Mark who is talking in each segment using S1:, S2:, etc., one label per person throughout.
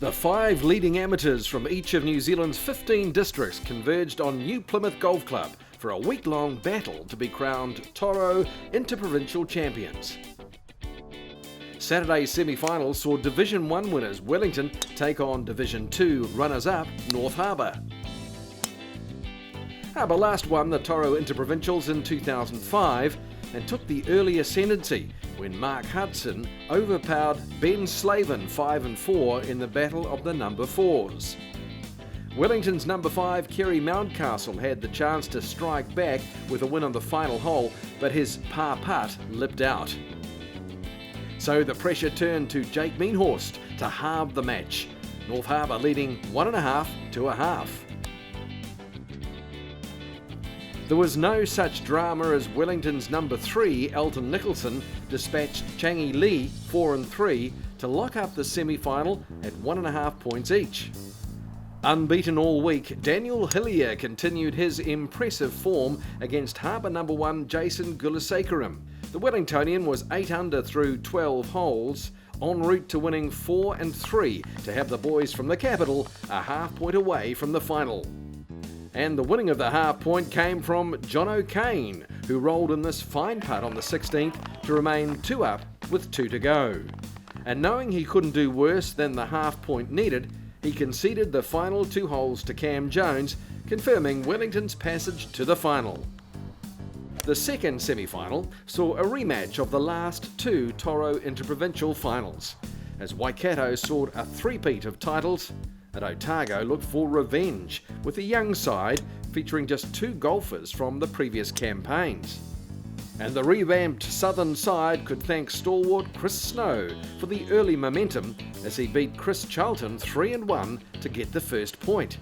S1: The 5 leading amateurs from each of New Zealand's 15 districts converged on New Plymouth Golf Club for a week-long battle to be crowned Toro Interprovincial champions. Saturday's semi-finals saw Division 1 winners Wellington take on Division 2 runners-up North Harbour. Harbour last won the Toro Interprovincials in 2005 and took the early ascendancy when Mark Hudson overpowered Ben Slavin 5-4 in the battle of the number 4s. Wellington's number 5 Kerry Mountcastle had the chance to strike back with a win on the final hole, but his par putt lipped out. So the pressure turned to Jake Meanhorst to halve the match, North Harbour leading 1.5 to 1/2. There was no such drama as Wellington's number 3, Elton Nicholson, dispatched Changi Lee 4-3 to lock up the semi-final at 1.5 points each. Unbeaten all week, Daniel Hillier continued his impressive form against Harbour number 1 Jason Gulasekaram. The Wellingtonian was 8 under through 12 holes, en route to winning 4-3 to have the boys from the capital a half point away from the final. And the winning of the half point came from John O'Kane, who rolled in this fine putt on the 16th to remain 2 up with 2 to go. And knowing he couldn't do worse than the half point needed, he conceded the final 2 holes to Cam Jones, confirming Wellington's passage to the final. The second semi-final saw a rematch of the last 2 Toro Interprovincial finals, as Waikato sought a three-peat of titles, and Otago looked for revenge, with the young side featuring just 2 golfers from the previous campaigns. And the revamped southern side could thank stalwart Chris Snow for the early momentum as he beat Chris Charlton 3-1 to get the first point.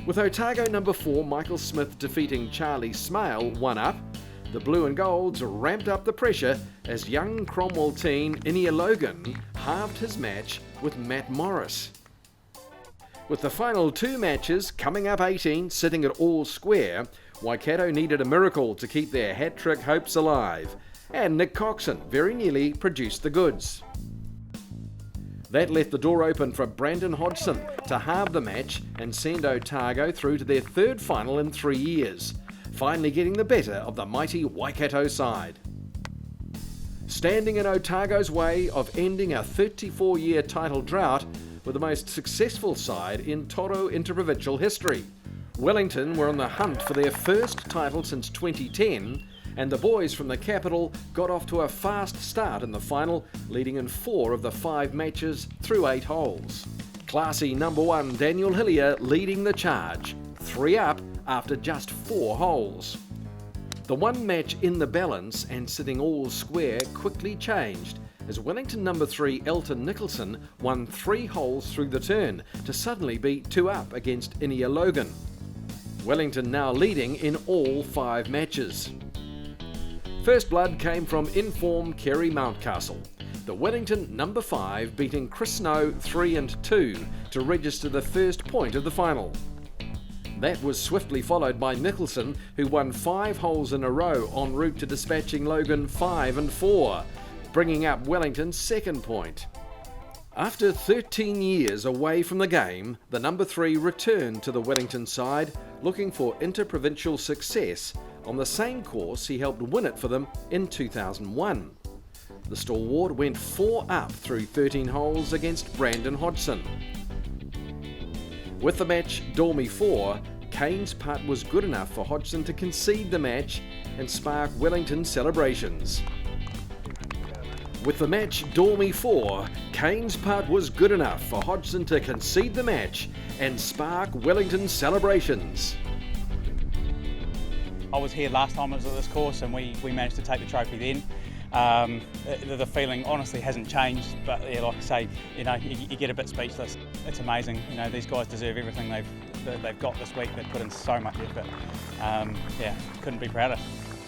S1: With Otago number 4 Michael Smith defeating Charlie Smale 1 up, the Blue and Golds ramped up the pressure as young Cromwell teen Inia Logan halved his match with Matt Morris. With the final 2 matches coming up 18 sitting at all square, Waikato needed a miracle to keep their hat-trick hopes alive, and Nick Coxon very nearly produced the goods. That left the door open for Brandon Hodgson to halve the match and send Otago through to their 3rd final in 3 years, finally getting the better of the mighty Waikato side. Standing in Otago's way of ending a 34-year title drought were the most successful side in Toro Interprovincial history. Wellington were on the hunt for their first title since 2010, and the boys from the capital got off to a fast start in the final, leading in 4 of the 5 matches through 8 holes. Classy number 1 Daniel Hillier leading the charge, 3 up after just 4 holes. The one match in the balance and sitting all square quickly changed as Wellington number 3 Elton Nicholson won 3 holes through the turn to suddenly be 2 up against Inia Logan. Wellington now leading in all 5 matches. First blood came from in-form Kerry Mountcastle, the Wellington number 5 beating Chris Snow 3-2 to register the first point of the final. That was swiftly followed by Nicholson, who won 5 holes in a row en route to dispatching Logan 5-4, bringing up Wellington's second point. After 13 years away from the game, the number 3 returned to the Wellington side, looking for interprovincial success on the same course he helped win it for them in 2001. The stalwart went 4 up through 13 holes against Brandon Hodgson. With the match Dormy 4, Kane's putt was good enough for Hodgson to concede the match and spark Wellington celebrations. With the match Dormy 4, Kane's putt was good enough for Hodgson to concede the match and spark Wellington celebrations.
S2: I was here last time I was at this course and we managed to take the trophy then. The feeling honestly hasn't changed, but yeah, like I say, you get a bit speechless. It's amazing. These guys deserve everything they've got this week. They've put in so much effort. Yeah, couldn't be prouder.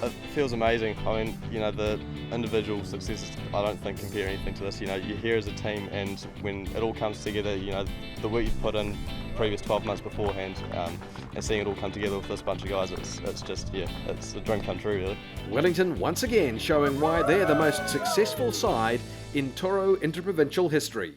S3: It feels amazing. I mean, the individual successes I don't think compare anything to this. You're here as a team, and when it all comes together, the work you've put in previous 12 months beforehand, and seeing it all come together with this bunch of guys, it's just, it's a dream come true, really.
S1: Wellington once again showing why they're the most successful side in Toro Interprovincial history.